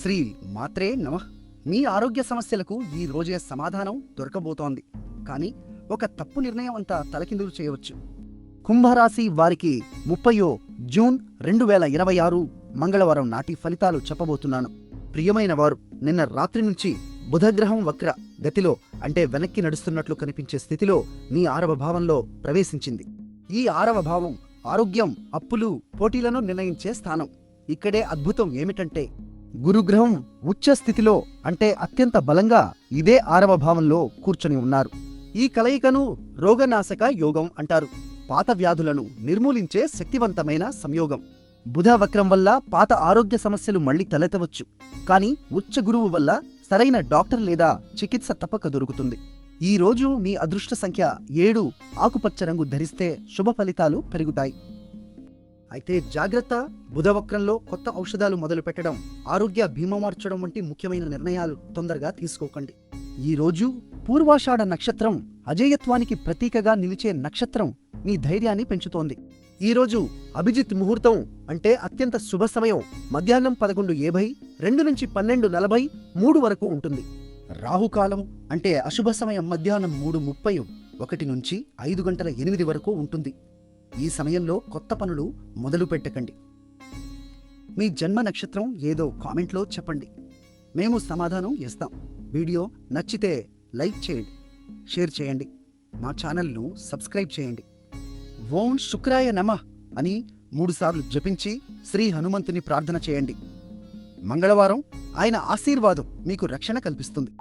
శ్రీ మాత్రే నమః. మీ ఆరోగ్య సమస్యలకు ఈ రోజే సమాధానం దొరకబోతోంది. కానీ ఒక తప్పు నిర్ణయం అంతా తలకిందులు చేయవచ్చు. కుంభరాశి వారికి 30 జూన్ 2026 మంగళవారం నాటి ఫలితాలు చెప్పబోతున్నాను. ప్రియమైన వారు, నిన్న రాత్రి నుంచి బుధగ్రహం వక్ర గతిలో అంటే వెనక్కి నడుస్తున్నట్లు కనిపించే స్థితిలో మీ 6వ భావంలో ప్రవేశించింది. ఈ 6వ భావం ఆరోగ్యం, అప్పులు, పోటీలను నిర్ణయించే స్థానం. ఇక్కడే అద్భుతం ఏమిటంటే గురుగ్రహం ఉచ్చ స్థితిలో అంటే అత్యంత బలంగా ఇదే 6వ భావంలో కూర్చొని ఉన్నారు. ఈ కలయికను రోగనాశక యోగం అంటారు. పాత వ్యాధులను నిర్మూలించే శక్తివంతమైన సంయోగం. బుధ వక్రం వల్ల పాత ఆరోగ్య సమస్యలు మళ్లీ తలెత్తవచ్చు. కానీ ఉచ్చ గురువు వల్ల సరైన డాక్టర్ లేదా చికిత్స తప్పక దొరుకుతుంది. ఈ రోజు మీ అదృష్ట సంఖ్య 7, ఆకుపచ్చ రంగు ధరిస్తే శుభ ఫలితాలు పెరుగుతాయి. అయితే జాగ్రత్త, బుధవక్రంలో కొత్త ఔషధాలు మొదలు పెట్టడం, ఆరోగ్య బీమా మార్చడం వంటి ముఖ్యమైన నిర్ణయాలు తొందరగా తీసుకోకండి. ఈ రోజు పూర్వాషాఢ నక్షత్రం అజేయత్వానికి ప్రతీకగా నిలిచే నక్షత్రం మీ ధైర్యాన్ని పెంచుతోంది. ఈ రోజు అభిజిత్ ముహూర్తం అంటే అత్యంత శుభ సమయం మధ్యాహ్నం 11:50, 2 నుంచి 12:43 వరకు ఉంటుంది. రాహుకాలం అంటే అశుభ సమయం మధ్యాహ్నం 3:30, 1 నుంచి 5:08 వరకు ఉంటుంది. ఈ సమయంలో కొత్త పనులు మొదలు పెట్టకండి. మీ జన్మ నక్షత్రం ఏదో కామెంట్లో చెప్పండి, మేము సమాధానం ఇస్తాం. వీడియో నచ్చితే లైక్ చేయండి, షేర్ చేయండి, మా ఛానల్ను సబ్స్క్రైబ్ చేయండి. ఓం శుక్రాయ నమః అని 3 సార్లు జపించి శ్రీ హనుమంతుని ప్రార్థన చేయండి. మంగళవారం ఆయన ఆశీర్వాదం మీకు రక్షణ కల్పిస్తుంది.